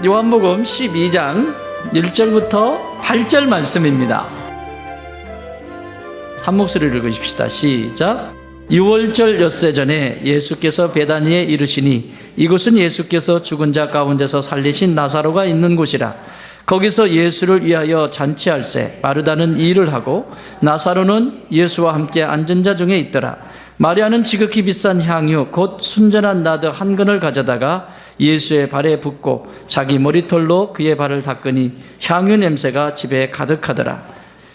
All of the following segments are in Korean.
요한복음 12장 1절부터 8절 말씀입니다. 한 목소리를 읽으십시다. 시작. 유월절 엿새 전에 예수께서 베다니에 이르시니 이곳은 예수께서 죽은 자 가운데서 살리신 나사로가 있는 곳이라. 거기서 예수를 위하여 잔치할세 마르다는 일을 하고 나사로는 예수와 함께 앉은 자 중에 있더라. 마리아는 지극히 비싼 향유 곧 순전한 나드 한 근을 가져다가 예수의 발에 붓고 자기 머리털로 그의 발을 닦으니 향유 냄새가 집에 가득하더라.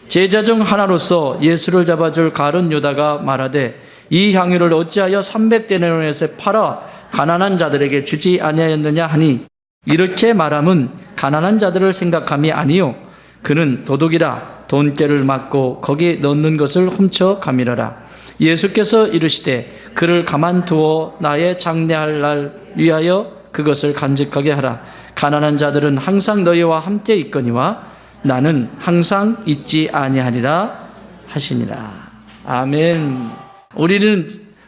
제자 중 하나로서 예수를 잡아줄 가룟 유다가 말하되 이 향유를 어찌하여 300데나리온에 팔아 가난한 자들에게 주지 아니하였느냐 하니 이렇게 말함은 가난한 자들을 생각함이 아니요 그는 도둑이라 돈깨를 맞고 거기에 넣는 것을 훔쳐 가밀어라. 예수께서 이르시되 그를 가만두어 나의 장례할 날 위하여 그것을 간직하게 하라. 가난한 자들은 항상 너희와 함께 있거니와 나는 항상 있지 아니하리라 하시니라. 아멘.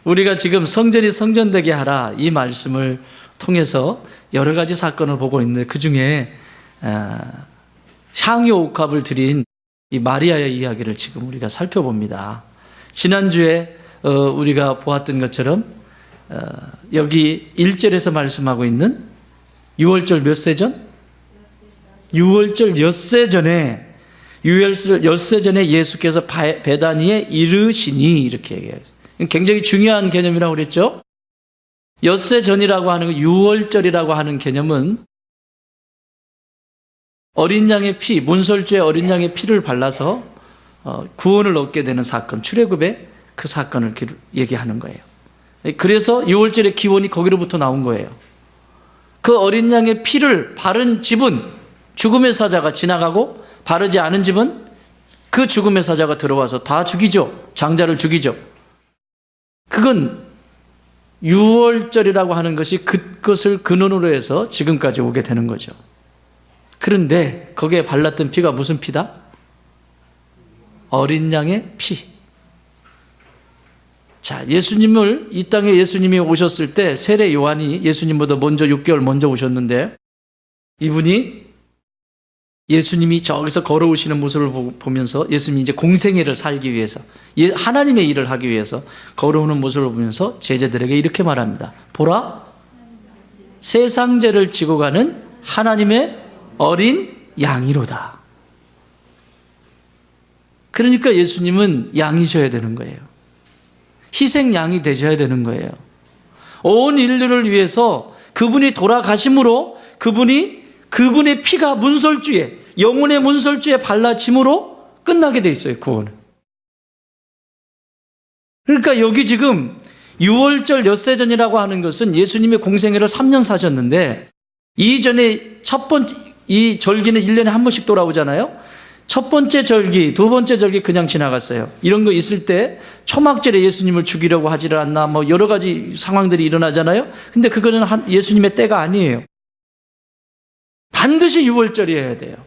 우리가 지금 성전이 성전되게 하라 이 말씀을 통해서 여러 가지 사건을 보고 있는데 그 중에 향유 옥합을 드린 이 마리아의 이야기를 지금 우리가 살펴봅니다. 지난주에 우리가 보았던 것처럼 여기 1절에서 말씀하고 있는 6월절 몇 세 전? 6월절 엿새 전에 6월절 엿새 전에 예수께서 베다니에 이르시니 이렇게 얘기해요. 굉장히 중요한 개념이라고 그랬죠. 엿새 전이라고 하는 거 6월절이라고 하는 개념은 어린 양의 피, 문설주에 어린 양의 피를 발라서 구원을 얻게 되는 사건, 출애굽의 그 사건을 얘기하는 거예요. 그래서 6월절의 기원이 거기로부터 나온 거예요. 그 어린 양의 피를 바른 집은 죽음의 사자가 지나가고 바르지 않은 집은 그 죽음의 사자가 들어와서 다 죽이죠. 장자를 죽이죠. 그건 6월절이라고 하는 것이 그것을 근원으로 해서 지금까지 오게 되는 거죠. 그런데 거기에 발랐던 피가 무슨 피다? 어린 양의 피. 자, 예수님을 이 땅에 예수님이 오셨을 때 세례 요한이 예수님보다 먼저 6개월 먼저 오셨는데 이분이 예수님이 저기서 걸어오시는 모습을 보면서 예수님이 이제 공생애를 살기 위해서 하나님의 일을 하기 위해서 걸어오는 모습을 보면서 제자들에게 이렇게 말합니다. 보라, 세상 죄를 지고 가는 하나님의 어린 양이로다. 그러니까 예수님은 양이셔야 되는 거예요. 희생양이 되셔야 되는 거예요. 온 인류를 위해서 그분이 돌아가심으로 그분의 피가 문설주에 영혼의 문설주에 발라짐으로 끝나게 돼 있어요. 구원은. 그러니까 여기 지금 6월절 엿새 전이라고 하는 것은 예수님의 공생애를 3년 사셨는데 이전에 이 절기는 1년에 한 번씩 돌아오잖아요. 첫 번째 절기, 두 번째 절기 그냥 지나갔어요. 이런 거 있을 때 초막절에 예수님을 죽이려고 하지를 않나 뭐 여러 가지 상황들이 일어나잖아요. 근데 그거는 예수님의 때가 아니에요. 반드시 6월절이어야 돼요.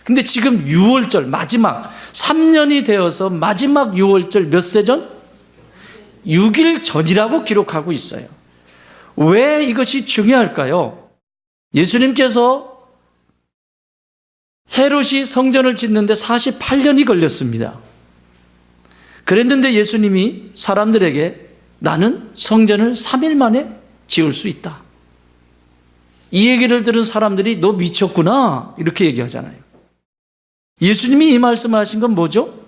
근데 지금 6월절 마지막 3년이 되어서 마지막 6월절 몇 세 전? 6일 전이라고 기록하고 있어요. 왜 이것이 중요할까요? 예수님께서 헤롯이 성전을 짓는데 48년이 걸렸습니다. 그랬는데 예수님이 사람들에게 나는 성전을 3일 만에 지을 수 있다. 이 얘기를 들은 사람들이 너 미쳤구나 이렇게 얘기하잖아요. 예수님이 이 말씀을 하신 건 뭐죠?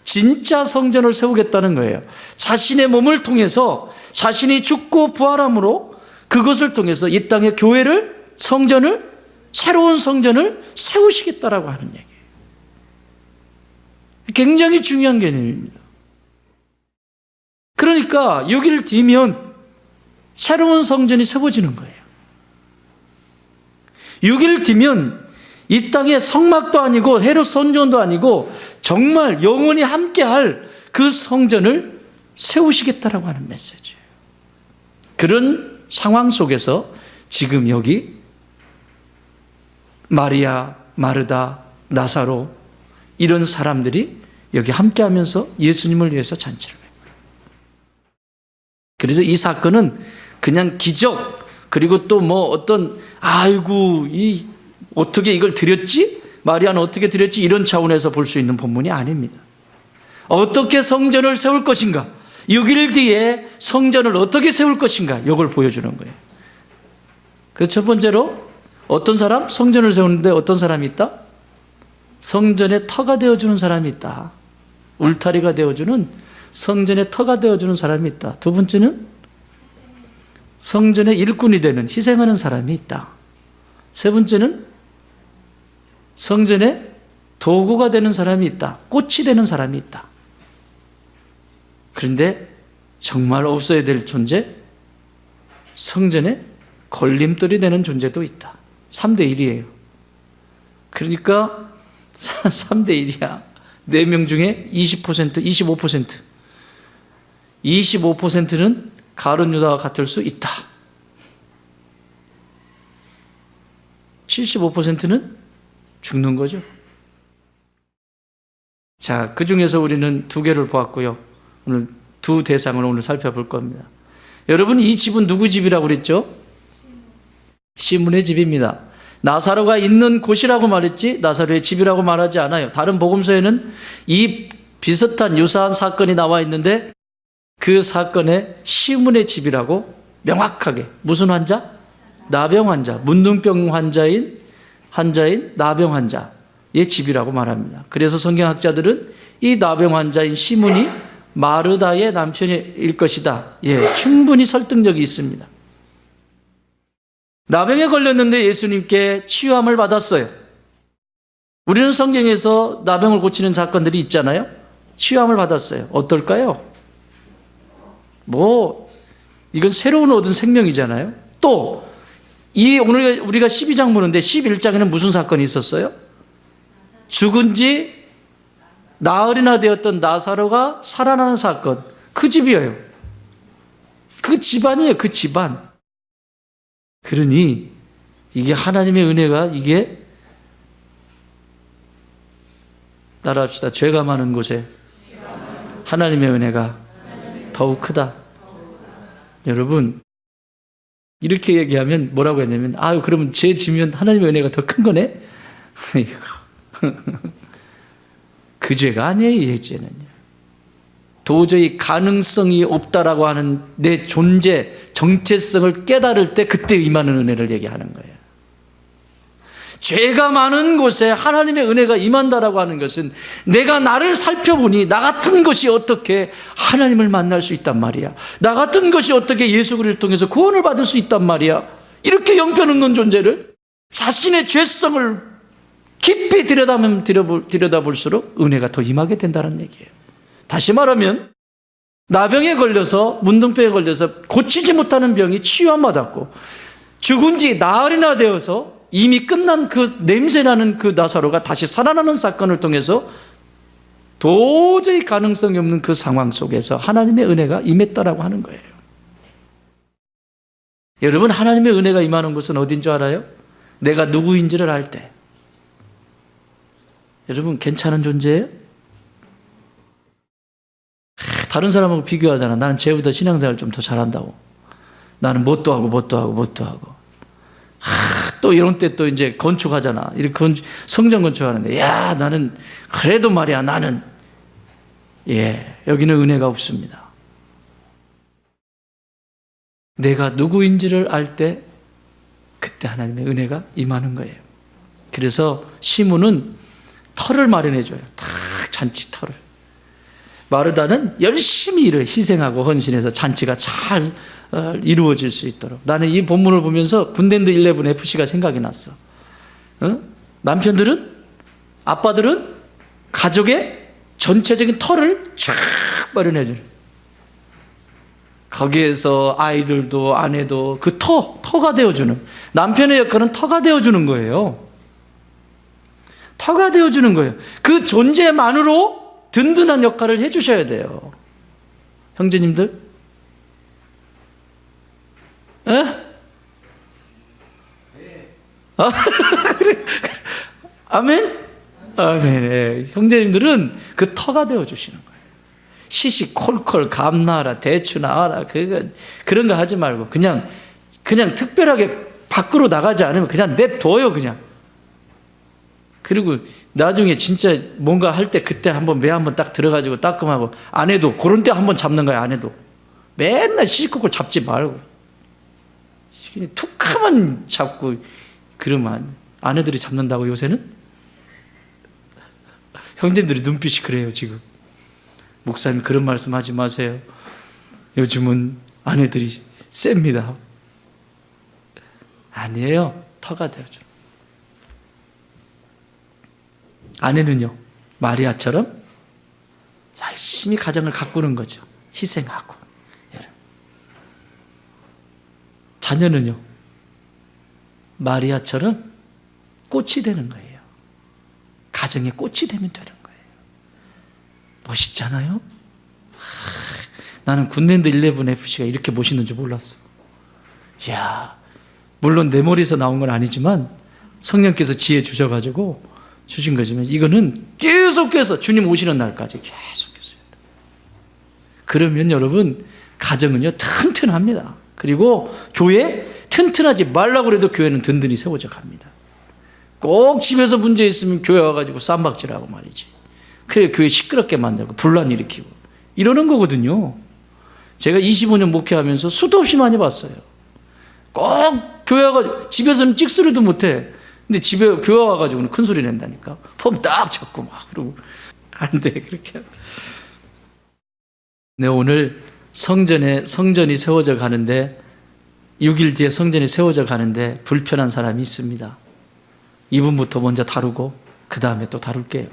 진짜 성전을 세우겠다는 거예요. 자신의 몸을 통해서 자신이 죽고 부활함으로 그것을 통해서 이 땅의 교회를 새로운 성전을 세우시겠다라고 하는 얘기예요. 굉장히 중요한 개념입니다. 그러니까 6일 뒤면 새로운 성전이 세워지는 거예요. 6일 뒤면 이 땅에 성막도 아니고 헤롯 성전도 아니고 정말 영원히 함께할 그 성전을 세우시겠다라고 하는 메시지예요. 그런 상황 속에서 지금 여기 마리아, 마르다, 나사로 이런 사람들이 여기 함께하면서 예수님을 위해서 잔치를 해요. 그래서 이 사건은 그냥 기적, 그리고 또 뭐 어떤 아이고 어떻게 이걸 드렸지? 마리아는 어떻게 드렸지? 이런 차원에서 볼 수 있는 본문이 아닙니다. 어떻게 성전을 세울 것인가? 6일 뒤에 성전을 어떻게 세울 것인가? 이걸 보여주는 거예요. 그 첫 번째로 어떤 사람? 성전을 세우는데 어떤 사람이 있다? 성전의 터가 되어주는 사람이 있다. 울타리가 되어주는, 성전의 터가 되어주는 사람이 있다. 두 번째는 성전의 일꾼이 되는, 희생하는 사람이 있다. 세 번째는 성전의 도구가 되는 사람이 있다. 꽃이 되는 사람이 있다. 그런데 정말 없어야 될 존재, 성전의 걸림돌이 되는 존재도 있다. 3대 1이에요. 그러니까 3대 1이야. 4명 중에 20%, 25%. 25%는 가룟 유다와 같을 수 있다. 75%는 죽는 거죠. 자, 그 중에서 우리는 2개를 보았고요. 오늘 2 대상을 오늘 살펴볼 겁니다. 여러분, 이 집은 누구 집이라고 그랬죠? 시몬의 집입니다. 나사로가 있는 곳이라고 말했지 나사로의 집이라고 말하지 않아요. 다른 복음서에는 이 비슷한 유사한 사건이 나와 있는데 그 사건의 시몬의 집이라고 명확하게, 무슨 환자? 나병 환자, 문둥병 환자인 나병 환자의 집이라고 말합니다. 그래서 성경학자들은 이 나병 환자인 시몬이 마르다의 남편일 것이다. 충분히 설득력이 있습니다. 나병에 걸렸는데 예수님께 치유함을 받았어요. 우리는 성경에서 나병을 고치는 사건들이 있잖아요. 치유함을 받았어요. 어떨까요? 이건 새로운 얻은 생명이잖아요. 또 오늘 우리가 12장 보는데 11장에는 무슨 사건이 있었어요? 죽은 지 나흘이나 되었던 나사로가 살아나는 사건. 그 집이에요. 그 집안이에요. 그 집안. 그러니 이게 하나님의 은혜가, 이게 따라합시다. 죄가 많은 곳에 하나님의 은혜가 더욱 크다. 여러분, 이렇게 얘기하면 뭐라고 했냐면, 그러면 죄 지면 하나님의 은혜가 더 큰 거네? 그 죄가 아니에요, 이 죄는요. 도저히 가능성이 없다라고 하는 내 존재, 정체성을 깨달을 때 그때 임하는 은혜를 얘기하는 거예요. 죄가 많은 곳에 하나님의 은혜가 임한다라고 하는 것은 내가 나를 살펴보니 나 같은 것이 어떻게 하나님을 만날 수 있단 말이야. 나 같은 것이 어떻게 예수 그리스도를 통해서 구원을 받을 수 있단 말이야. 이렇게 형편없는 존재를 자신의 죄성을 깊이 들여다볼수록 은혜가 더 임하게 된다는 얘기예요. 다시 말하면 나병에 걸려서, 문둥병에 걸려서 고치지 못하는 병이 치유함 받았고 죽은 지 나흘이나 되어서 이미 끝난 그 냄새나는 그 나사로가 다시 살아나는 사건을 통해서 도저히 가능성이 없는 그 상황 속에서 하나님의 은혜가 임했다라고 하는 거예요. 여러분, 하나님의 은혜가 임하는 곳은 어딘 줄 알아요? 내가 누구인지를 알 때. 여러분, 괜찮은 존재예요? 다른 사람하고 비교하잖아. 나는 쟤보다 신앙생활 좀 더 잘한다고. 나는 뭣도 하고. 또 이런 때 또 이제 건축하잖아. 이렇게 성전 건축하는데, 나는 그래도 말이야, 나는. 여기는 은혜가 없습니다. 내가 누구인지를 알 때 그때 하나님의 은혜가 임하는 거예요. 그래서 시몬은 터를 마련해줘요. 탁 잔치 터를. 마르다는 열심히 일을 희생하고 헌신해서 잔치가 잘 이루어질 수 있도록. 나는 이 본문을 보면서 군대인드 11 FC가 생각이 났어. 남편들은, 아빠들은 가족의 전체적인 터를 쫙 마련해주는. 거기에서 아이들도 아내도 그 터가 되어주는, 남편의 역할은 터가 되어주는 거예요. 터가 되어주는 거예요. 그 존재만으로 든든한 역할을 해주셔야 돼요. 형제님들, 아멘? 아멘. 형제님들은 그 터가 되어주시는 거예요. 시시콜콜 감나라 대추 나와라 그런 거 하지 말고 그냥 그냥 특별하게 밖으로 나가지 않으면 그냥 냅둬요, 그냥. 그리고 나중에 진짜 뭔가 할 때 그때 한번 매 한번 딱 들어가지고 따끔하고, 아내도 그런 때 한번 잡는 거야, 아내도. 맨날 시시콜콜 잡지 말고. 툭하면 잡고 그러면 아내들이 잡는다고 요새는? 형제들이 눈빛이 그래요, 지금. 목사님 그런 말씀 하지 마세요. 요즘은 아내들이 셉니다. 아니에요. 터가 되어줘. 아내는요, 마리아처럼 열심히 가정을 가꾸는 거죠. 희생하고. 자녀는요, 마리아처럼 꽃이 되는 거예요. 가정의 꽃이 되면 되는 거예요. 멋있잖아요? 나는 굿랜드 11FC가 이렇게 멋있는 줄 몰랐어. 이야, 물론 내 머리에서 나온 건 아니지만 성령께서 지혜 주셔가지고 주신 거지만, 이거는 계속해서 주님 오시는 날까지 계속해서. 그러면 여러분, 가정은요 튼튼합니다. 그리고 교회 튼튼하지 말라고 해도 교회는 든든히 세워져 갑니다. 꼭 집에서 문제 있으면 교회 와가지고 쌈박질하고 말이지. 그래 교회 시끄럽게 만들고 분란 일으키고 이러는 거거든요. 제가 25년 목회하면서 수도 없이 많이 봤어요. 꼭 교회 와가지고, 집에서는 찍소리도 못해. 근데 집에 교회 와가지고는 큰 소리 낸다니까. 폼 딱 잡고 막 그러고. 안 돼, 그렇게. 네, 오늘 성전이 세워져 가는데, 6일 뒤에 성전이 세워져 가는데 불편한 사람이 있습니다. 이분부터 먼저 다루고 그 다음에 또 다룰게요.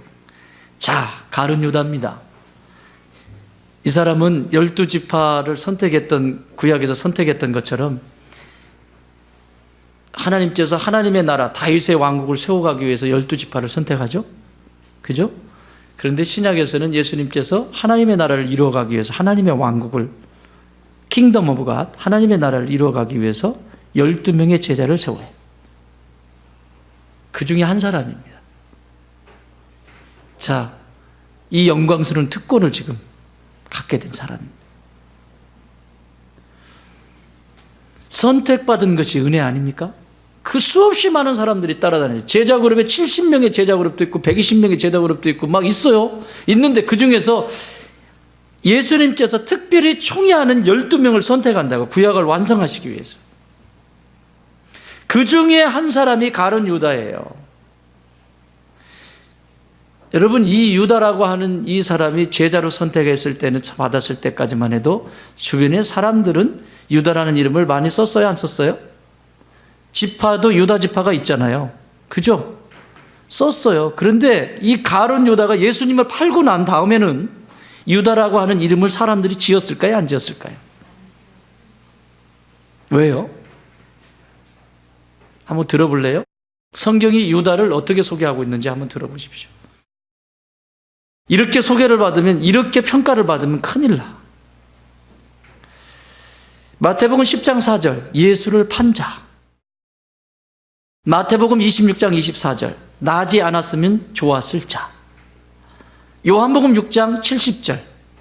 자, 가룟 유다입니다. 이 사람은 12지파를 선택했던, 구약에서 선택했던 것처럼 하나님께서 하나님의 나라 다윗의 왕국을 세워가기 위해서 12지파를 선택하죠. 그죠? 그런데 신약에서는 예수님께서 하나님의 나라를 이루어가기 위해서, 하나님의 왕국을, 킹덤 오브 갓, 하나님의 나라를 이루어가기 위해서 12명의 제자를 세워요. 그 중에 한 사람입니다. 자, 이 영광스러운 특권을 지금 갖게 된 사람입니다. 선택받은 것이 은혜 아닙니까? 그 수없이 많은 사람들이 따라다니죠. 제자 그룹에 70명의 제자 그룹도 있고 120명의 제자 그룹도 있고 막 있어요. 있는데 그 중에서 예수님께서 특별히 총애하는 12명을 선택한다고, 구약을 완성하시기 위해서. 그 중에 한 사람이 가룟 유다예요. 여러분, 이 유다라고 하는 이 사람이 제자로 선택했을 때는, 받았을 때까지만 해도 주변의 사람들은 유다라는 이름을 많이 썼어요, 안 썼어요? 지파도 유다 지파가 있잖아요. 그죠? 썼어요. 그런데 이 가룟 유다가 예수님을 팔고 난 다음에는 유다라고 하는 이름을 사람들이 지었을까요, 안 지었을까요? 왜요? 한번 들어볼래요? 성경이 유다를 어떻게 소개하고 있는지 한번 들어보십시오. 이렇게 소개를 받으면, 이렇게 평가를 받으면 큰일 나. 마태복음 10장 4절, 예수를 판 자. 마태복음 26장 24절, 나지 않았으면 좋았을 자. 요한복음 6장 70절,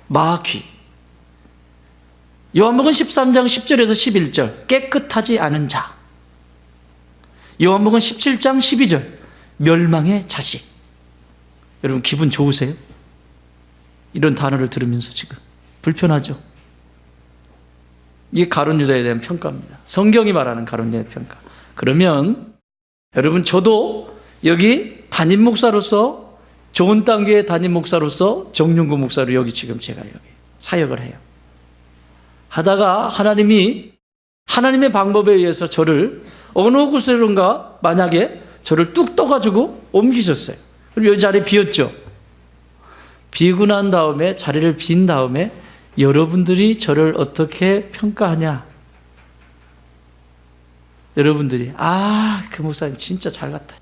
마귀. 요한복음 13장 10절에서 11절, 깨끗하지 않은 자. 요한복음 17장 12절, 멸망의 자식. 여러분 기분 좋으세요? 이런 단어를 들으면서 지금 불편하죠? 이게 가룟 유다에 대한 평가입니다. 성경이 말하는 가룟 유다의 평가. 그러면 여러분, 저도 여기 담임 목사로서, 좋은 단계의 담임 목사로서, 정윤구 목사로 여기 지금 제가 여기 사역을 해요. 하다가 하나님이 하나님의 방법에 의해서 저를 어느 곳으론가 만약에 저를 뚝 떠가지고 옮기셨어요. 그럼 이 자리 비었죠. 비고 난 다음에, 자리를 빈 다음에 여러분들이 저를 어떻게 평가하냐? 여러분들이, 그 목사님 진짜 잘 갔다.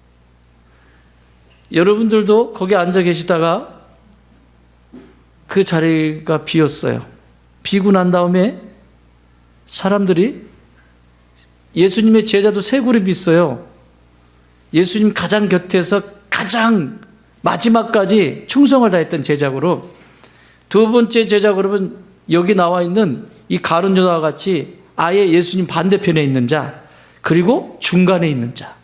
여러분들도 거기 앉아 계시다가 그 자리가 비었어요. 비고 난 다음에 사람들이, 예수님의 제자도 세 그룹이 있어요. 예수님 가장 곁에서 가장 마지막까지 충성을 다했던 제자 그룹. 두 번째 제자 그룹은 여기 나와 있는 이 가룟 유다와 같이 아예 예수님 반대편에 있는 자, 그리고 중간에 있는 자.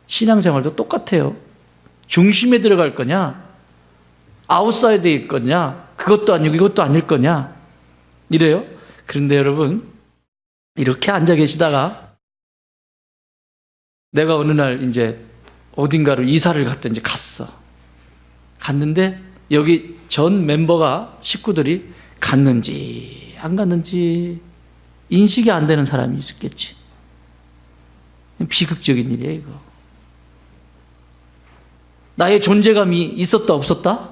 신앙생활도 똑같아요. 중심에 들어갈 거냐, 아웃사이드에 있거냐, 그것도 아니고 이것도 아닐 거냐, 이래요. 그런데 여러분, 이렇게 앉아 계시다가 내가 어느 날 이제 어딘가로 이사를 갔든지 갔는데 여기 전 멤버가, 식구들이 갔는지 안 갔는지 인식이 안 되는 사람이 있었겠지. 비극적인 일이에요, 이거. 나의 존재감이 있었다 없었다?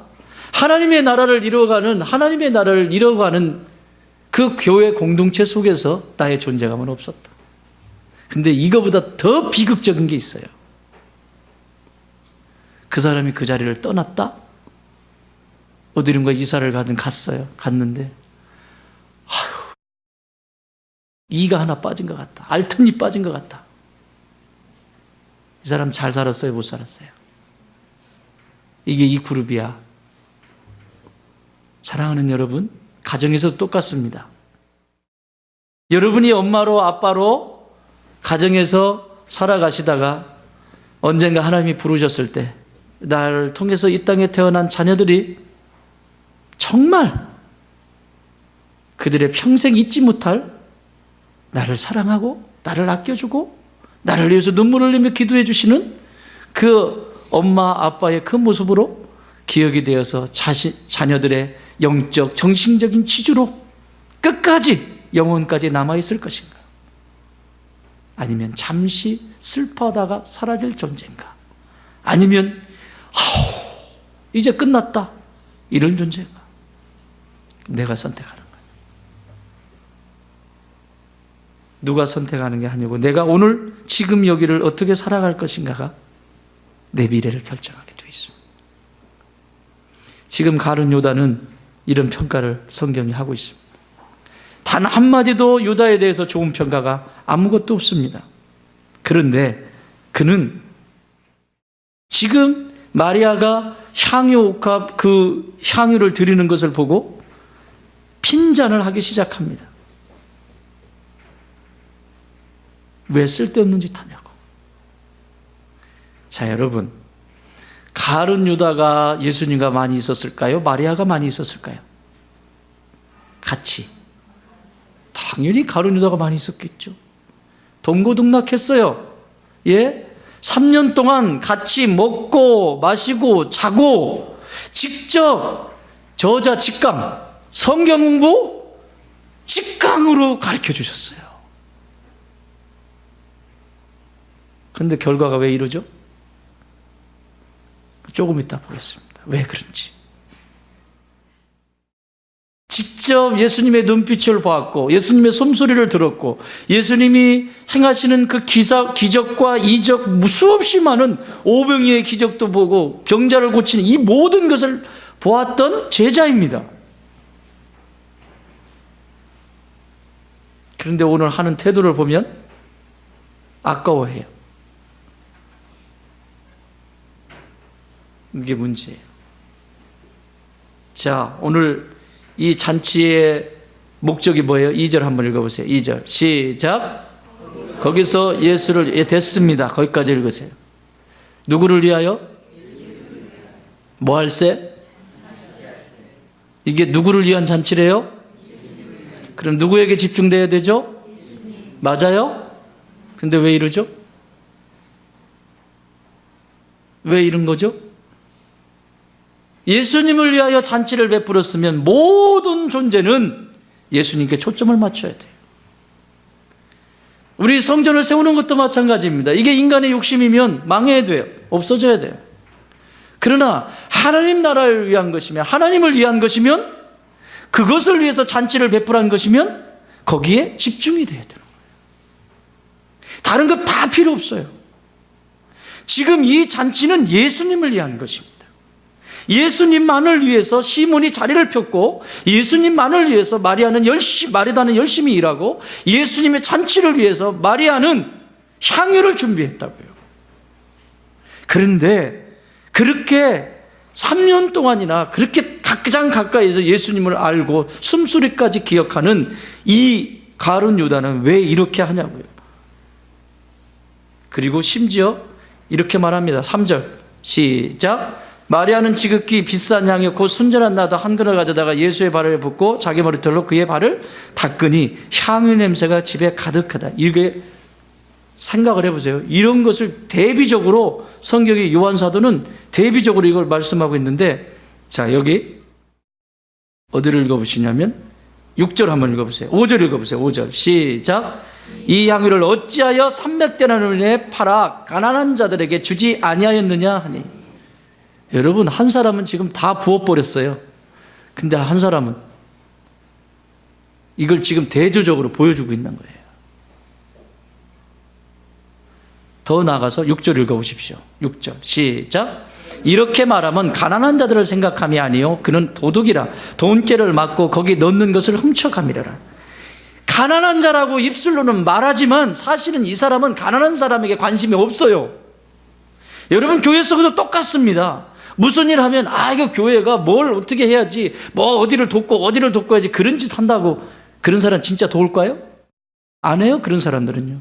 하나님의 나라를 이루어가는 그 교회 공동체 속에서 나의 존재감은 없었다. 근데 이거보다 더 비극적인 게 있어요. 그 사람이 그 자리를 떠났다? 어디론가 이사를 갔는데 이가 하나 빠진 것 같다. 알튼이 빠진 것 같다. 이 사람 잘 살았어요, 못 살았어요? 이게 이 그룹이야. 사랑하는 여러분, 가정에서도 똑같습니다. 여러분이 엄마로 아빠로 가정에서 살아가시다가 언젠가 하나님이 부르셨을 때 나를 통해서 이 땅에 태어난 자녀들이 정말 그들의 평생 잊지 못할 나를 사랑하고 나를 아껴주고 나를 위해서 눈물을 흘리며 기도해 주시는 그 엄마 아빠의 그 모습으로 기억이 되어서 자녀들의 영적 정신적인 지주로 끝까지 영혼까지 남아있을 것인가, 아니면 잠시 슬퍼하다가 사라질 존재인가, 아니면 이제 끝났다 이런 존재인가. 내가 선택하는 거야. 누가 선택하는 게 아니고 내가 오늘 지금 여기를 어떻게 살아갈 것인가가 내 미래를 결정하게 되어 있습니다. 지금 가룟 유다는 이런 평가를 성경이 하고 있습니다. 단 한마디도 유다에 대해서 좋은 평가가 아무것도 없습니다. 그런데 그는 지금 마리아가 향유옥합 그 향유를 드리는 것을 보고 핀잔을 하기 시작합니다. 왜 쓸데없는 짓 하냐고. 자, 여러분, 가룟 유다가 예수님과 많이 있었을까요? 마리아가 많이 있었을까요? 같이. 당연히 가룟 유다가 많이 있었겠죠. 동고동락했어요. 예? 3년 동안 같이 먹고 마시고 자고 직접 저자 직강, 성경 공부 직강으로 가르쳐 주셨어요. 그런데 결과가 왜 이러죠? 조금 이따 보겠습니다. 왜 그런지. 직접 예수님의 눈빛을 보았고 예수님의 숨소리를 들었고 예수님이 행하시는 그 기적과 이적, 수없이 많은 오병이의 기적도 보고 병자를 고치는 이 모든 것을 보았던 제자입니다. 그런데 오늘 하는 태도를 보면 아까워해요. 이게 문제예요. 자, 오늘 이 잔치의 목적이 뭐예요? 2절 한번 읽어보세요. 2절 시작. 거기서 예수를, 됐습니다. 거기까지 읽으세요. 누구를 위하여? 뭐 할세? 이게 누구를 위한 잔치래요? 그럼 누구에게 집중돼야 되죠? 맞아요? 근데 왜 이러죠? 왜 이런 거죠? 예수님을 위하여 잔치를 베풀었으면 모든 존재는 예수님께 초점을 맞춰야 돼요. 우리 성전을 세우는 것도 마찬가지입니다. 이게 인간의 욕심이면 망해야 돼요. 없어져야 돼요. 그러나 하나님 나라를 위한 것이면, 하나님을 위한 것이면, 그것을 위해서 잔치를 베풀한 것이면 거기에 집중이 돼야 되는 거예요. 다른 것 다 필요 없어요. 지금 이 잔치는 예수님을 위한 것입니다. 예수님만을 위해서 시몬이 자리를 폈고 예수님만을 위해서 마리다는 열심히 일하고 예수님의 잔치를 위해서 마리아는 향유를 준비했다고요. 그런데 그렇게 3년 동안이나 그렇게 가장 가까이에서 예수님을 알고 숨소리까지 기억하는 이 가룟 유다는 왜 이렇게 하냐고요. 그리고 심지어 이렇게 말합니다. 3절 시작. 마리아는 지극히 비싼 향유 곧 순전한 나도 한 그릇 가져다가 예수의 발을 붓고 자기 머리털로 그의 발을 닦으니 향유 냄새가 집에 가득하다. 이게 생각을 해보세요. 이런 것을 대비적으로 성경의 요한 사도는 대비적으로 이걸 말씀하고 있는데, 자, 여기 어디를 읽어보시냐면 6절 한번 읽어보세요. 5절 읽어보세요. 5절 시작. 이 향유를 어찌하여 300데나리온에 팔아 가난한 자들에게 주지 아니하였느냐 하니. 여러분, 한 사람은 지금 다 부어버렸어요. 근데 한 사람은 이걸 지금 대조적으로 보여주고 있는 거예요. 더 나아가서 6절 읽어보십시오. 6절 시작. 이렇게 말하면 가난한 자들을 생각함이 아니요 그는 도둑이라 돈깨를 맞고 거기 넣는 것을 훔쳐가미려라. 가난한 자라고 입술로는 말하지만 사실은 이 사람은 가난한 사람에게 관심이 없어요. 여러분, 교회 속에도 똑같습니다. 무슨 일 하면 이거 교회가 뭘 어떻게 해야지, 뭐 어디를 돕고 해야지, 그런 짓 한다고 그런 사람 진짜 도울까요? 안 해요. 그런 사람들은요.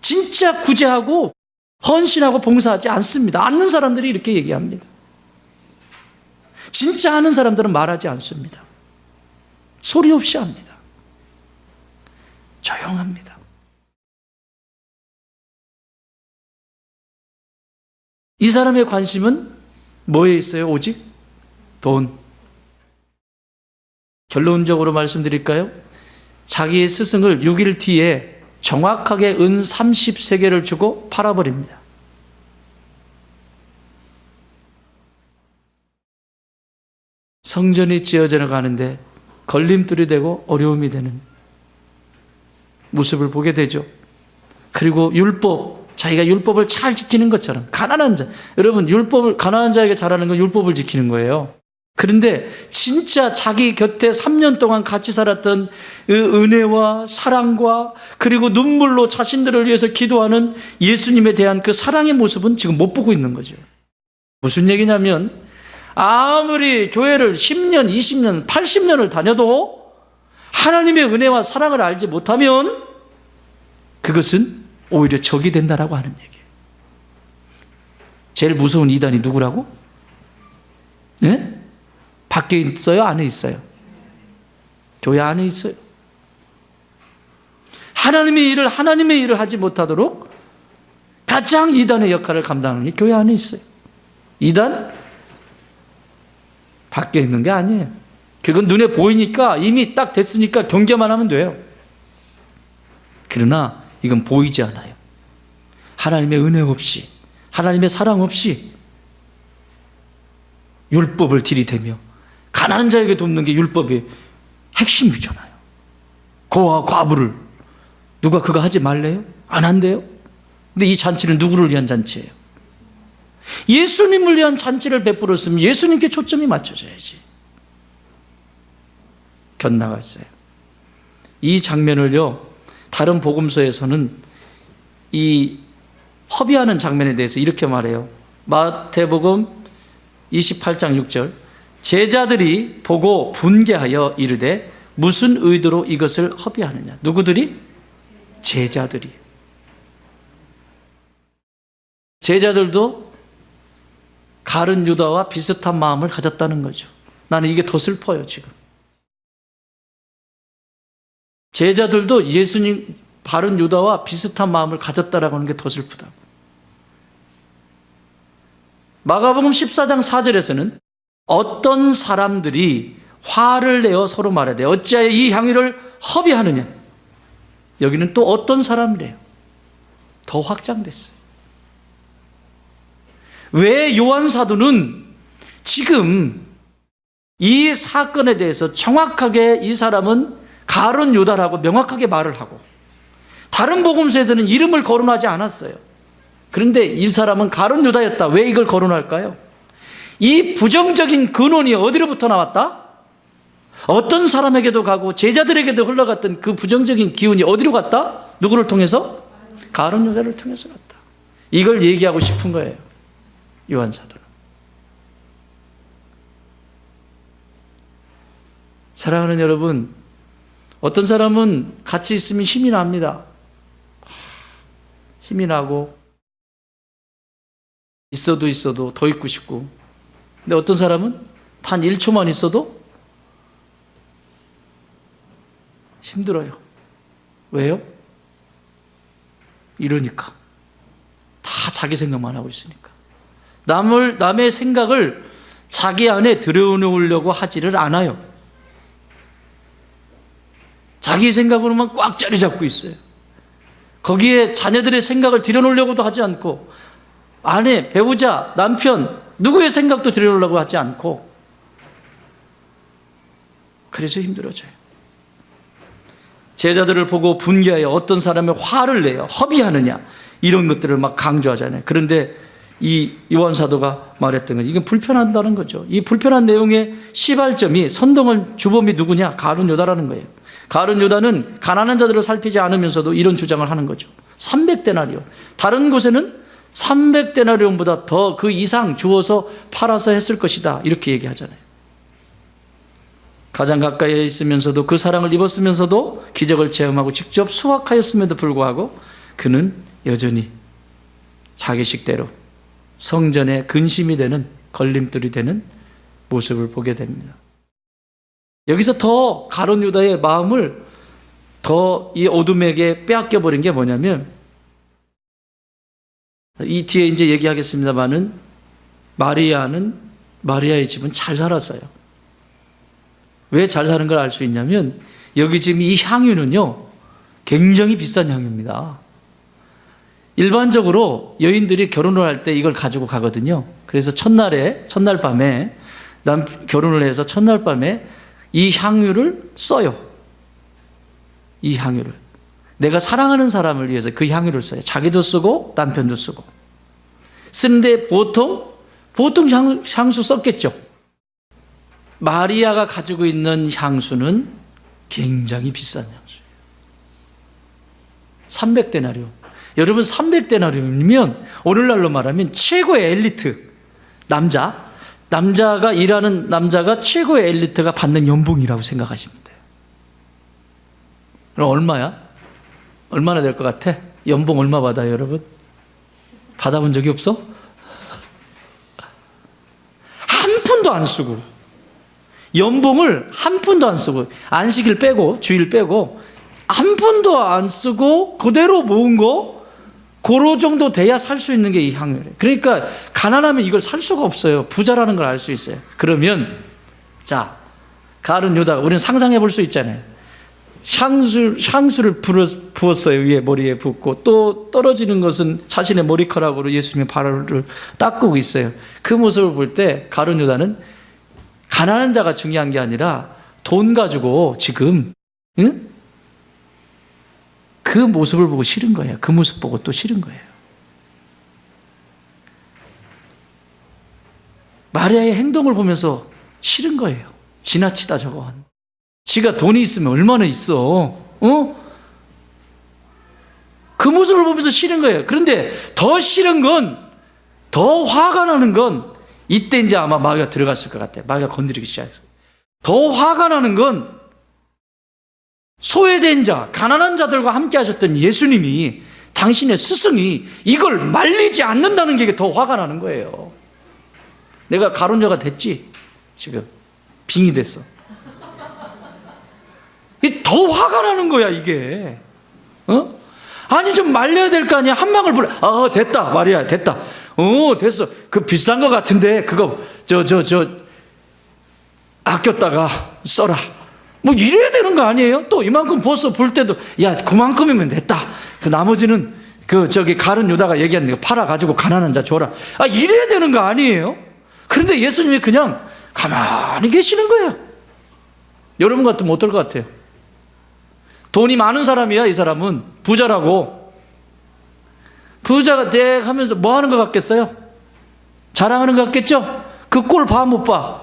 진짜 구제하고 헌신하고 봉사하지 않습니다. 않는 사람들이 이렇게 얘기합니다. 진짜 하는 사람들은 말하지 않습니다. 소리 없이 합니다. 조용합니다. 이 사람의 관심은 뭐에 있어요? 오직 돈. 결론적으로 말씀드릴까요? 자기의 스승을 6일 뒤에 정확하게 은 30세겔을 주고 팔아버립니다. 성전이 지어져 가는데 걸림돌이 되고 어려움이 되는 모습을 보게 되죠. 그리고 율법, 자기가 율법을 잘 지키는 것처럼 가난한 자, 여러분, 율법을 가난한 자에게 잘하는 건 율법을 지키는 거예요. 그런데 진짜 자기 곁에 3년 동안 같이 살았던 은혜와 사랑과 그리고 눈물로 자신들을 위해서 기도하는 예수님에 대한 그 사랑의 모습은 지금 못 보고 있는 거죠. 무슨 얘기냐면 아무리 교회를 10년, 20년, 80년을 다녀도 하나님의 은혜와 사랑을 알지 못하면 그것은 오히려 적이 된다라고 하는 얘기예요. 제일 무서운 이단이 누구라고? 네? 밖에 있어요? 안에 있어요? 교회 안에 있어요. 하나님의 일을 하지 못하도록 가장 이단의 역할을 감당하는 게 교회 안에 있어요. 이단? 밖에 있는 게 아니에요. 그건 눈에 보이니까 이미 딱 됐으니까 경계만 하면 돼요. 그러나 이건 보이지 않아요. 하나님의 은혜 없이, 하나님의 사랑 없이 율법을 들이대며 가난한 자에게 돕는 게 율법의 핵심이잖아요. 고아 과부를 누가 그거 하지 말래요? 안 한대요? 근데 이 잔치는 누구를 위한 잔치예요? 예수님을 위한 잔치를 베풀었으면 예수님께 초점이 맞춰져야지. 곁나갔어요. 이 장면을요, 다른 복음서에서는 이 허비하는 장면에 대해서 이렇게 말해요. 마태복음 28장 6절. 제자들이 보고 분개하여 이르되 무슨 의도로 이것을 허비하느냐. 누구들이? 제자들이. 제자들도 가룟 유다와 비슷한 마음을 가졌다는 거죠. 나는 이게 더 슬퍼요, 지금. 제자들도 예수님 가룟 유다와 비슷한 마음을 가졌다라고 하는 게 더 슬프다. 마가복음 14장 4절에서는 어떤 사람들이 화를 내어 서로 말하되 어찌하여 이 향유를 허비하느냐. 여기는 또 어떤 사람이래요. 더 확장됐어요. 왜 요한 사도는 지금 이 사건에 대해서 정확하게 이 사람은 가룟 유다라고 명확하게 말을 하고 다른 복음서에서는 이름을 거론하지 않았어요. 그런데 이 사람은 가룟 유다였다. 왜 이걸 거론할까요? 이 부정적인 근원이 어디로부터 나왔다? 어떤 사람에게도 가고 제자들에게도 흘러갔던 그 부정적인 기운이 어디로 갔다? 누구를 통해서? 가룟 유다를 통해서 갔다. 이걸 얘기하고 싶은 거예요, 요한 사도는. 사랑하는 여러분, 어떤 사람은 같이 있으면 힘이 납니다. 힘이 나고 있어도 더 있고 싶고. 근데 어떤 사람은 단 1초만 있어도 힘들어요. 왜요? 이러니까. 다 자기 생각만 하고 있으니까. 남의 생각을 자기 안에 들여놓으려고 하지를 않아요. 자기 생각으로만 꽉 자리 잡고 있어요. 거기에 자녀들의 생각을 들여놓으려고도 하지 않고, 아내, 배우자, 남편, 누구의 생각도 들여놓으려고 하지 않고, 그래서 힘들어져요. 제자들을 보고 분개하여 어떤 사람의 화를 내요. 허비하느냐. 이런 것들을 막 강조하잖아요. 그런데 이 요한 사도가 말했던 건 이건 불편하다는 거죠. 이 불편한 내용의 시발점이 선동한 주범이 누구냐? 가룟 유다라는 거예요. 가룟 유다는 가난한 자들을 살피지 않으면서도 이런 주장을 하는 거죠. 300데나리온. 다른 곳에는 300데나리온보다 더 그 이상 주어서 팔아서 했을 것이다. 이렇게 얘기하잖아요. 가장 가까이에 있으면서도 그 사랑을 입었으면서도 기적을 체험하고 직접 수확하였음에도 불구하고 그는 여전히 자기 식대로 성전의 근심이 되는, 걸림돌이 되는 모습을 보게 됩니다. 여기서 더 가룟 유다의 마음을 더 이 어둠에게 빼앗겨 버린 게 뭐냐면, 이 뒤에 이제 얘기하겠습니다만은 마리아의 집은 잘 살았어요. 왜 잘 사는 걸 알 수 있냐면, 여기 지금 이 향유는요 굉장히 비싼 향유입니다. 일반적으로 여인들이 결혼을 할 때 이걸 가지고 가거든요. 그래서 첫날 밤에 결혼을 해서 첫날 밤에 이 향유를 써요. 이 향유를 내가 사랑하는 사람을 위해서 그 향유를 써요. 자기도 쓰고 남편도 쓰고. 쓰는데 보통 향수 썼겠죠. 마리아가 가지고 있는 향수는 굉장히 비싼 향수예요. 300데나리온. 여러분, 300데나리온이면 오늘날로 말하면 최고의 엘리트 남자가 일하는 남자가 최고의 엘리트가 받는 연봉이라고 생각하시면 돼요. 그럼 얼마야? 얼마나 될 것 같아? 연봉 얼마 받아요, 여러분? 받아본 적이 없어? 한 푼도 안 쓰고, 연봉을 한 푼도 안 쓰고, 안식일 빼고, 주일 빼고, 한 푼도 안 쓰고 그대로 모은 거, 그로 정도 돼야 살 수 있는 게 이 향유래요. 그러니까 가난하면 이걸 살 수가 없어요. 부자라는 걸 알 수 있어요. 그러면 자, 가룟 유다가, 우리는 상상해 볼 수 있잖아요. 향수를 부었어요. 위에 머리에 붓고, 또 떨어지는 것은 자신의 머리카락으로 예수님의 발을 닦고 있어요. 그 모습을 볼 때 가룟 유다는 가난한 자가 중요한 게 아니라 돈 가지고 지금, 응? 그 모습을 보고 싫은 거예요. 그 모습 보고 또 싫은 거예요. 마리아의 행동을 보면서 싫은 거예요. 지나치다 저건. 지가 돈이 있으면 얼마나 있어. 그 모습을 보면서 싫은 거예요. 그런데 더 싫은 건, 더 화가 나는 건, 이때 이제 아마 마귀가 들어갔을 것 같아요. 마귀가 건드리기 시작했어요. 더 화가 나는 건, 소외된 자, 가난한 자들과 함께 하셨던 예수님이, 당신의 스승이 이걸 말리지 않는다는 게 더 화가 나는 거예요. 내가 가룟유다가 됐지? 지금 빙이 됐어. 더 화가 나는 거야 이게. 아니 좀 말려야 될 거 아니야. 한 방울 불어. 됐다 마리아, 됐다. 됐어. 그 비싼 거 같은데 그거 저 아꼈다가 써라. 뭐 이래야 되는 거 아니에요? 또 이만큼 벌써 볼 때도 야 그만큼이면 됐다. 그 나머지는 가룟 유다가 얘기하는 거 팔아 가지고 가난한 자 줘라. 이래야 되는 거 아니에요? 그런데 예수님이 그냥 가만히 계시는 거예요. 여러분 같으면 어떨 것 같아요? 돈이 많은 사람이야. 이 사람은 부자라고. 부자가 댁 하면서 뭐 하는 것 같겠어요? 자랑하는 것 같겠죠? 그 꼴 봐 못 봐?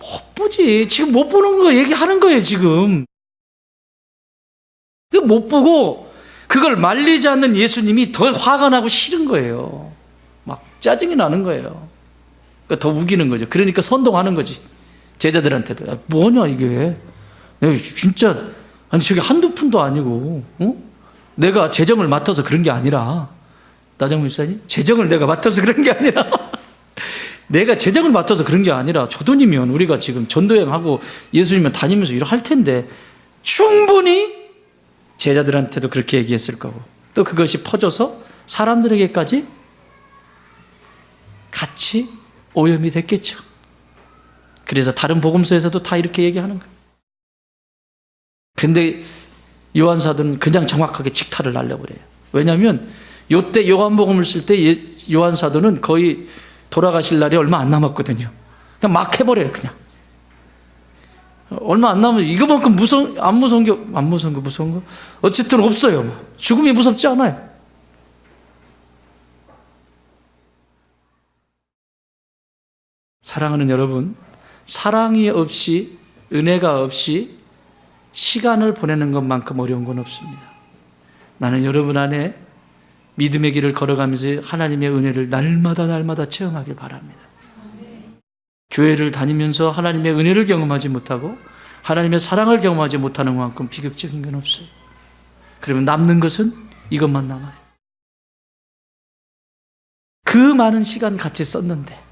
못 보지. 지금 못 보는 거 얘기하는 거예요 지금. 못 보고 그걸 말리지 않는 예수님이 더 화가 나고 싫은 거예요. 막 짜증이 나는 거예요. 그러니까 더 우기는 거죠. 그러니까 선동하는 거지. 제자들한테도. 야, 뭐냐 이게. 야, 진짜 아니 저게 한두 푼도 아니고 내가 재정을 맡아서 그런 게 아니라, 나정무 집사님, 재정을 내가 맡아서 그런 게 아니라 내가 재정을 맡아서 그런 게 아니라 저 돈이면 우리가 지금 전도여행하고 예수님을 다니면서 일을 할 텐데, 충분히 제자들한테도 그렇게 얘기했을 거고, 또 그것이 퍼져서 사람들에게까지 같이 오염이 됐겠죠. 그래서 다른 복음서에서도 다 이렇게 얘기하는 거예요. 근데 요한 사도는 그냥 정확하게 직타를 날려버려요. 왜냐하면 요때 요한복음을 쓸 때 요한 사도는 거의 돌아가실 날이 얼마 안 남았거든요. 그냥 막 해버려요. 그냥 얼마 안 남으면 이거만큼 안 무서운 거 어쨌든 없어요. 죽음이 무섭지 않아요. 사랑하는 여러분, 사랑이 없이, 은혜가 없이 시간을 보내는 것만큼 어려운 건 없습니다. 나는 여러분 안에 믿음의 길을 걸어가면서 하나님의 은혜를 날마다 체험하길 바랍니다. 교회를 다니면서 하나님의 은혜를 경험하지 못하고 하나님의 사랑을 경험하지 못하는 만큼 비극적인 건 없어요. 그러면 남는 것은 이것만 남아요. 그 많은 시간 같이 썼는데.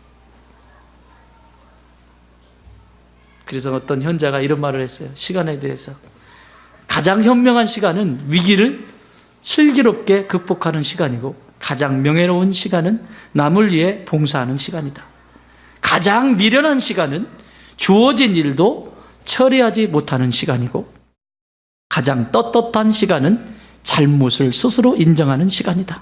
그래서 어떤 현자가 이런 말을 했어요. 시간에 대해서. 가장 현명한 시간은 위기를 슬기롭게 극복하는 시간이고, 가장 명예로운 시간은 남을 위해 봉사하는 시간이다. 가장 미련한 시간은 주어진 일도 처리하지 못하는 시간이고, 가장 떳떳한 시간은 잘못을 스스로 인정하는 시간이다.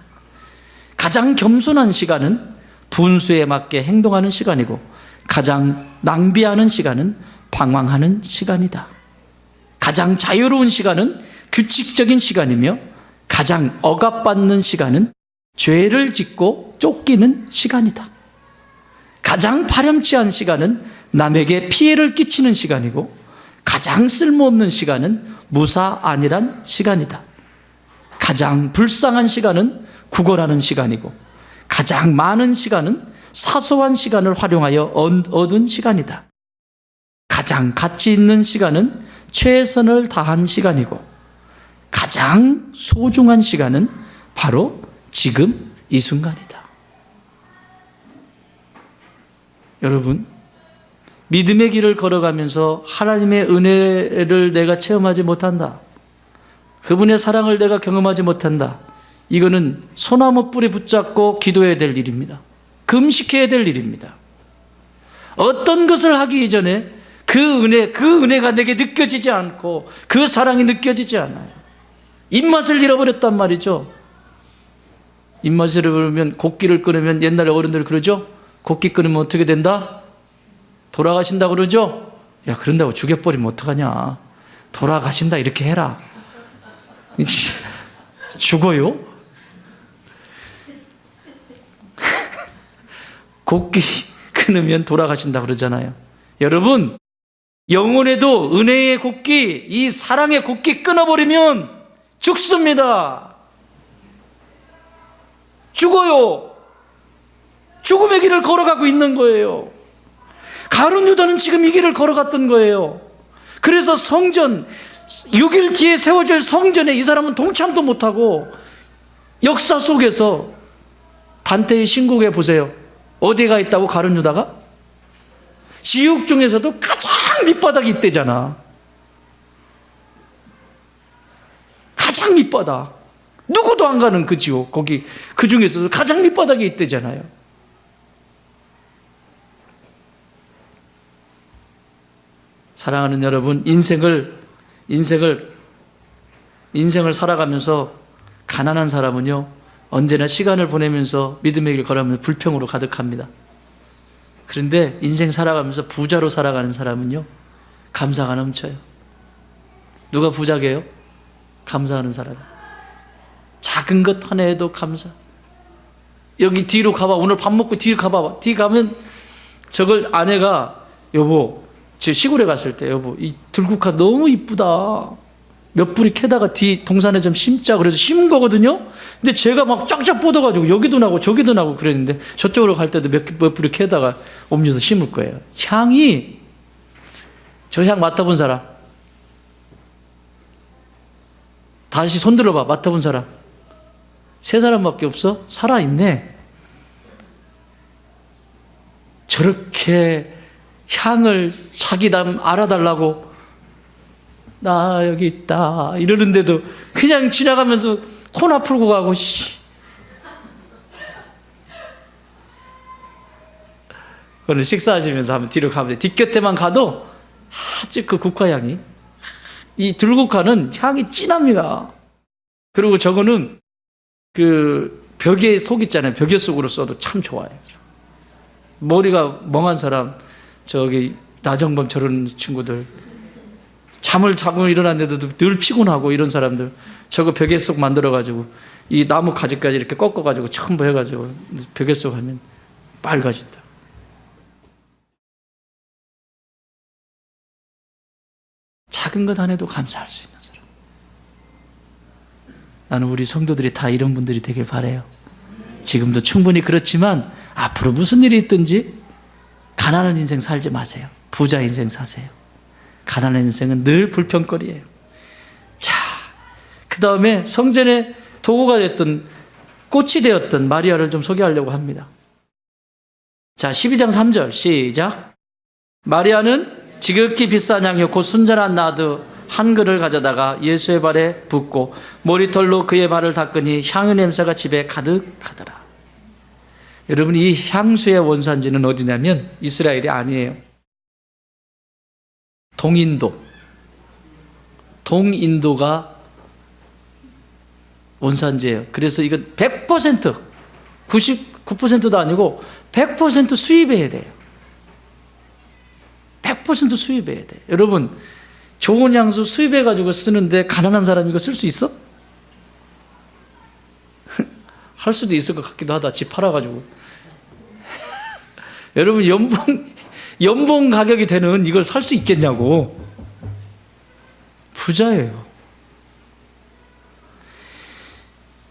가장 겸손한 시간은 분수에 맞게 행동하는 시간이고, 가장 낭비하는 시간은 방황하는 시간이다. 가장 자유로운 시간은 규칙적인 시간이며, 가장 억압받는 시간은 죄를 짓고 쫓기는 시간이다. 가장 파렴치한 시간은 남에게 피해를 끼치는 시간이고, 가장 쓸모없는 시간은 무사안일한 시간이다. 가장 불쌍한 시간은 구걸하는 시간이고, 가장 많은 시간은 사소한 시간을 활용하여 얻은 시간이다. 가장 가치 있는 시간은 최선을 다한 시간이고, 가장 소중한 시간은 바로 지금 이 순간이다. 여러분, 믿음의 길을 걸어가면서 하나님의 은혜를 내가 체험하지 못한다, 그분의 사랑을 내가 경험하지 못한다, 이거는 소나무 뿌리 붙잡고 기도해야 될 일입니다. 금식해야 될 일입니다. 어떤 것을 하기 이전에 그 은혜가 내게 느껴지지 않고 그 사랑이 느껴지지 않아요. 입맛을 잃어버렸단 말이죠. 입맛을 잃어버리면 곡기를 끊으면, 옛날에 어른들 그러죠? 곡기 끊으면 어떻게 된다? 돌아가신다고 그러죠? 야, 그런다고 죽여버리면 어떡하냐. 돌아가신다 이렇게 해라. 죽어요? 곡기 끊으면 돌아가신다 그러잖아요. 여러분, 영혼에도 은혜의 곡기, 이 사랑의 곡기 끊어버리면 죽습니다. 죽어요. 죽음의 길을 걸어가고 있는 거예요. 가룟 유다는 지금 이 길을 걸어갔던 거예요. 그래서 성전, 6일 뒤에 세워질 성전에 이 사람은 동참도 못하고, 역사 속에서 단테의 신곡에 보세요. 어디가 있다고? 가룟 유다가? 지옥 중에서도 가장 밑바닥이 있대잖아. 가장 밑바닥. 누구도 안 가는 그 지옥, 거기 그 중에서도 가장 밑바닥에 있대잖아요. 사랑하는 여러분, 인생을 살아가면서 가난한 사람은요, 언제나 시간을 보내면서 믿음의 길 걸어가면 불평으로 가득합니다. 그런데 인생 살아가면서 부자로 살아가는 사람은요, 감사가 넘쳐요. 누가 부자게요? 감사하는 사람. 작은 것 하나에도 감사. 여기 뒤로 가봐. 오늘 밥 먹고 뒤로 가봐. 뒤 가면 저걸 아내가, 여보, 제 시골에 갔을 때, 여보, 이 들국화 너무 이쁘다. 몇 뿌리 캐다가 뒤 동산에 좀 심자. 그래서 심은 거거든요. 근데 제가 막 쫙쫙 뻗어가지고 여기도 나고 저기도 나고 그랬는데, 저쪽으로 갈 때도 몇 뿌리 캐다가 옮겨서 심을 거예요. 향이 저 향 맡아본 사람? 다시 손 들어봐. 맡아본 사람? 세 사람밖에 없어? 살아있네. 저렇게 향을 자기 남 알아달라고 나 여기 있다 이러는데도 그냥 지나가면서 코나 풀고 가고 오늘 식사하시면서 한번 뒤로 가보세요. 뒷곁에만 가도 아주 그 국화향이, 이 들국화는 향이 진합니다. 그리고 저거는 그 벽에 속 있잖아요. 벽에 속으로 써도 참 좋아요. 머리가 멍한 사람, 저기 나정범 저런 친구들, 잠을 자고 일어났는데도 늘 피곤하고 이런 사람들, 저거 벽에 속 만들어가지고 이 나무 가지까지 이렇게 꺾어가지고 첨부 해가지고 벽에 속 하면 빨가진다. 작은 것 안 해도 감사할 수 있는 사람. 나는 우리 성도들이 다 이런 분들이 되길 바라요. 지금도 충분히 그렇지만 앞으로 무슨 일이 있든지 가난한 인생 살지 마세요. 부자 인생 사세요. 가난한 인생은 늘 불평거리예요. 자, 그 다음에 성전의 도구가 됐던, 꽃이 되었던 마리아를 좀 소개하려고 합니다. 자, 12장 3절 시작. 마리아는 지극히 비싼 향유 곧 순전한 나드 한 그릇을 가져다가 예수의 발에 붓고 머리털로 그의 발을 닦으니 향유 냄새가 집에 가득하더라. 여러분, 이 향수의 원산지는 어디냐면 이스라엘이 아니에요. 동인도가 원산지예요. 그래서 이건 100%, 99%도 아니고 100% 수입해야 돼요. 100% 수입해야 돼. 여러분, 좋은 향수 수입해가지고 쓰는데 가난한 사람이 이거 쓸 수 있어? 할 수도 있을 것 같기도 하다. 집 팔아가지고. 여러분, 연봉 가격이 되는 이걸 살 수 있겠냐고. 부자예요.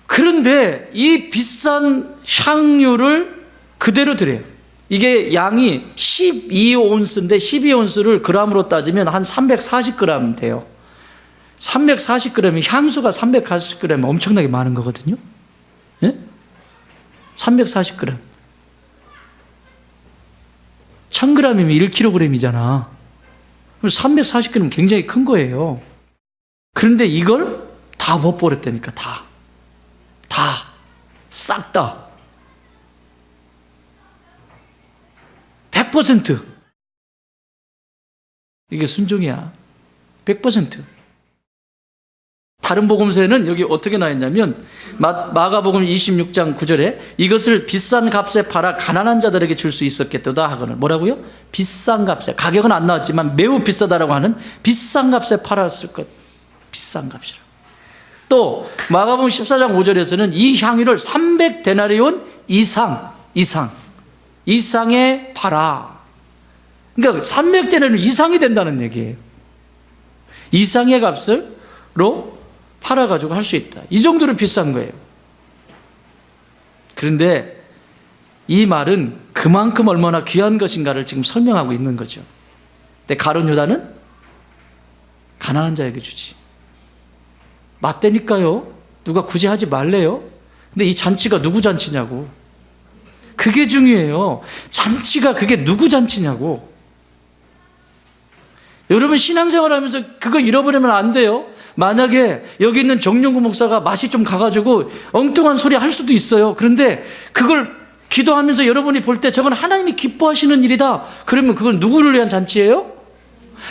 그런데 이 비싼 향유를 그대로 드려요. 이게 양이 12온스인데 12온스를 그람으로 따지면 한 340g 돼요. 340g이 향수가 340g 엄청나게 많은 거거든요. 예? 340g. 1000g이면 1kg이잖아. 340g 굉장히 큰 거예요. 그런데 이걸 다 못버렸다니까. 싹 다. 100%. 이게 순종이야. 100%. 다른 복음서에는 여기 어떻게 나왔냐면 마가복음 26장 9절에 이것을 비싼 값에 팔아 가난한 자들에게 줄 수 있었겠도다 하거든. 뭐라고요? 비싼 값에. 가격은 안 나왔지만 매우 비싸다라고 하는 비싼 값에 팔았을 것. 비싼 값이라. 또 마가복음 14장 5절에서는 이 향유를 300데나리온 이상에 팔아. 그러니까 300데나리온 이상이 된다는 얘기예요. 이상의 값으로 팔아가지고 할 수 있다. 이 정도로 비싼 거예요. 그런데 이 말은 그만큼 얼마나 귀한 것인가를 지금 설명하고 있는 거죠. 근데 가룟 유다는 가난한 자에게 주지. 맞다니까요. 누가 굳이 하지 말래요. 근데 이 잔치가 누구 잔치냐고. 그게 중요해요. 잔치가 그게 누구 잔치냐고. 여러분, 신앙생활 하면서 그거 잃어버리면 안 돼요. 만약에 여기 있는 정용구 목사가 맛이 좀 가가지고 엉뚱한 소리 할 수도 있어요. 그런데 그걸 기도하면서 여러분이 볼 때 저건 하나님이 기뻐하시는 일이다. 그러면 그건 누구를 위한 잔치예요?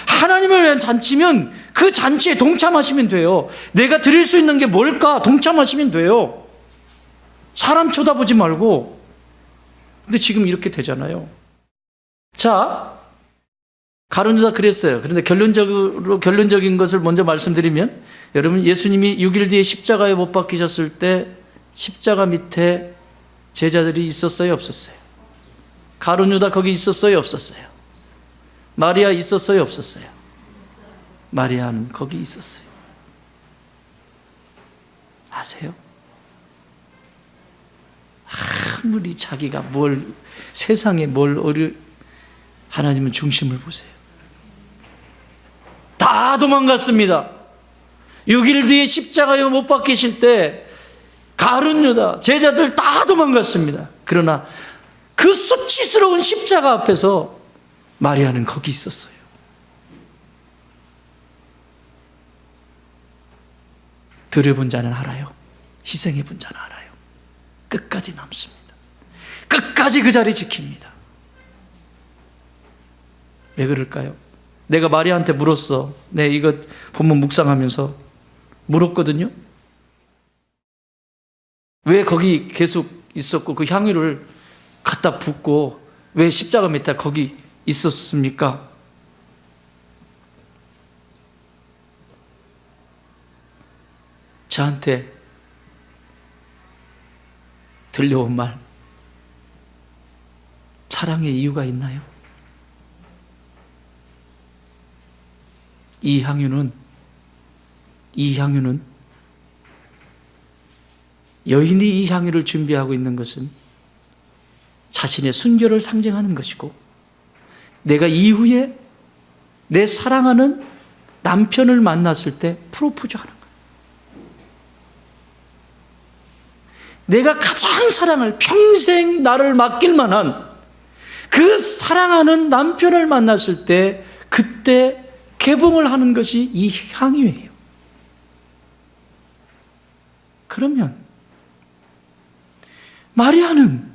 하나님을 위한 잔치면 그 잔치에 동참하시면 돼요. 내가 드릴 수 있는 게 뭘까? 동참하시면 돼요. 사람 쳐다보지 말고. 근데 지금 이렇게 되잖아요. 자, 가룟 유다 그랬어요. 그런데 결론적인 것을 먼저 말씀드리면, 여러분, 예수님이 6일 뒤에 십자가에 못 박히셨을 때 십자가 밑에 제자들이 있었어요, 없었어요? 가룟 유다 거기 있었어요, 없었어요? 마리아 있었어요, 없었어요? 마리아는 거기 있었어요. 아세요? 아무리 자기가 세상에 하나님은 중심을 보세요. 다 도망갔습니다. 6일 뒤에 십자가에 못 박히실 때 가룟 유다 제자들 다 도망갔습니다. 그러나 그 수치스러운 십자가 앞에서 마리아는 거기 있었어요. 들여본 자는 알아요. 희생해본 자는 알아요. 끝까지 남습니다. 끝까지 그 자리 지킵니다. 왜 그럴까요? 내가 마리아한테 물었어. 내 이거 본문 묵상하면서 물었거든요. 왜 거기 계속 있었고 그 향유를 갖다 붓고 왜 십자가 밑에 거기 있었습니까? 저한테 들려온 말, 사랑의 이유가 있나요? 이 향유는 여인이 이 향유를 준비하고 있는 것은 자신의 순결을 상징하는 것이고, 내가 이후에 내 사랑하는 남편을 만났을 때 프로포즈하는 거예요. 내가 가장 사랑할, 평생 나를 맡길 만한 그 사랑하는 남편을 만났을 때 그때 개봉을 하는 것이 이 향유예요. 그러면 마리아는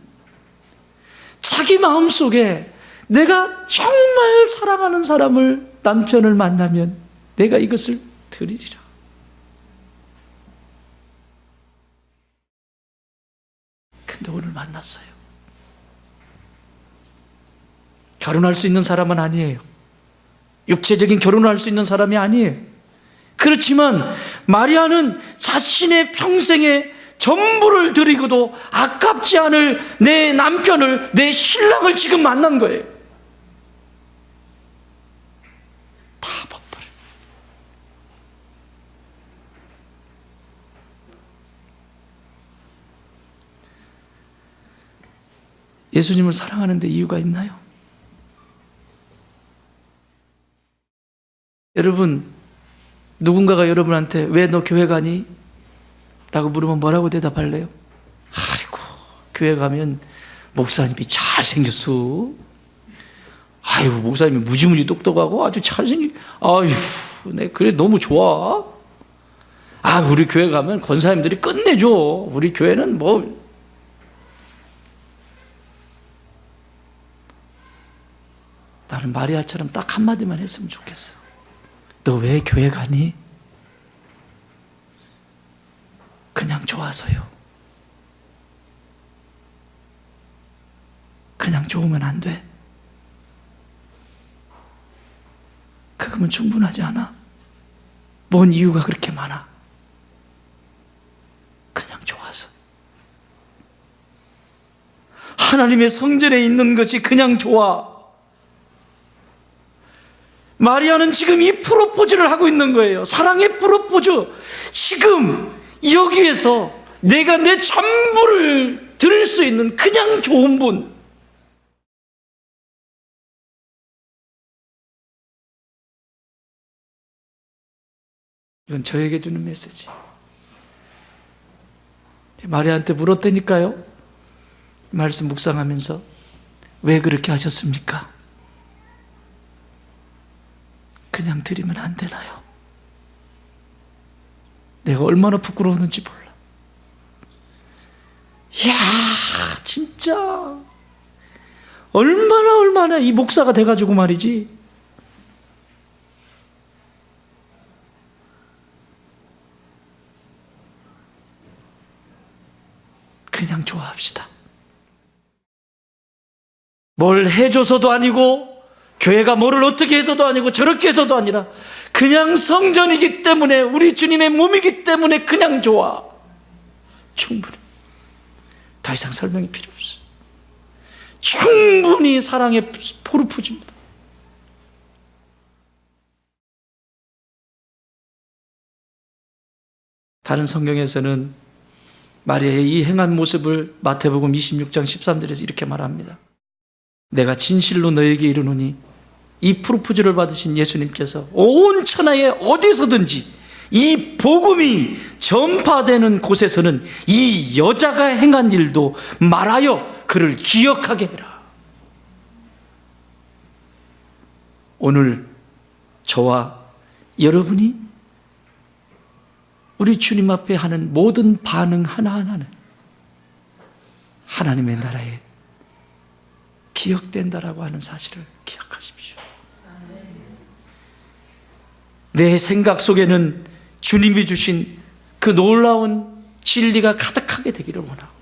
자기 마음속에 내가 정말 사랑하는 사람을, 남편을 만나면 내가 이것을 드리리라. 근데 오늘 만났어요. 결혼할 수 있는 사람은 아니에요. 육체적인 결혼을 할 수 있는 사람이 아니에요. 그렇지만 마리아는 자신의 평생의 전부를 드리고도 아깝지 않을 내 남편을, 내 신랑을 지금 만난 거예요. 다 버려. 예수님을 사랑하는 데 이유가 있나요? 여러분, 누군가가 여러분한테 왜 너 교회 가니? 라고 물으면 뭐라고 대답할래요? 아이고, 교회 가면 목사님이 잘생겼어. 아이고, 목사님이 무지무지 똑똑하고 아주 잘생긴, 아이고, 내 그래 너무 좋아. 아, 우리 교회 가면 권사님들이 끝내줘. 우리 교회는 뭐. 나는 마리아처럼 딱 한마디만 했으면 좋겠어. 너 왜 교회 가니? 그냥 좋아서요. 그냥 좋으면 안 돼. 그거면 충분하지 않아. 뭔 이유가 그렇게 많아? 그냥 좋아서. 하나님의 성전에 있는 것이 그냥 좋아. 마리아는 지금 이 프로포즈를 하고 있는 거예요. 사랑의 프로포즈. 지금 여기에서 내가 내 전부를 드릴 수 있는 그냥 좋은 분. 이건 저에게 주는 메시지. 마리아한테 물었다니까요. 말씀 묵상하면서 왜 그렇게 하셨습니까? 그냥 드리면 안 되나요? 내가 얼마나 부끄러웠는지 몰라. 이야, 진짜 얼마나 이 목사가 돼가지고 말이지. 그냥 좋아합시다. 뭘 해줘서도 아니고, 교회가 뭐를 어떻게 해서도 아니고, 저렇게 해서도 아니라 그냥 성전이기 때문에, 우리 주님의 몸이기 때문에 그냥 좋아. 충분히. 더 이상 설명이 필요 없어. 충분히 사랑의 프로포즈입니다. 다른 성경에서는 마리아의 이 행한 모습을 마태복음 26장 13절에서 이렇게 말합니다. 내가 진실로 너에게 이르노니 이 프로포즈를 받으신 예수님께서 온 천하에 어디서든지 이 복음이 전파되는 곳에서는 이 여자가 행한 일도 말하여 그를 기억하게 해라. 오늘 저와 여러분이 우리 주님 앞에 하는 모든 반응 하나하나는 하나님의 나라에 기억된다라고 하는 사실을 기억하십시오. 내 생각 속에는 주님이 주신 그 놀라운 진리가 가득하게 되기를 원하고,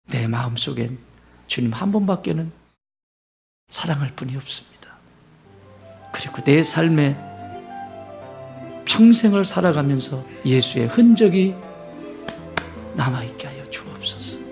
내 마음 속엔 주님 한 분밖에는 사랑할 분이 없습니다. 그리고 내 삶에 평생을 살아가면서 예수의 흔적이 남아있게 하여 주옵소서.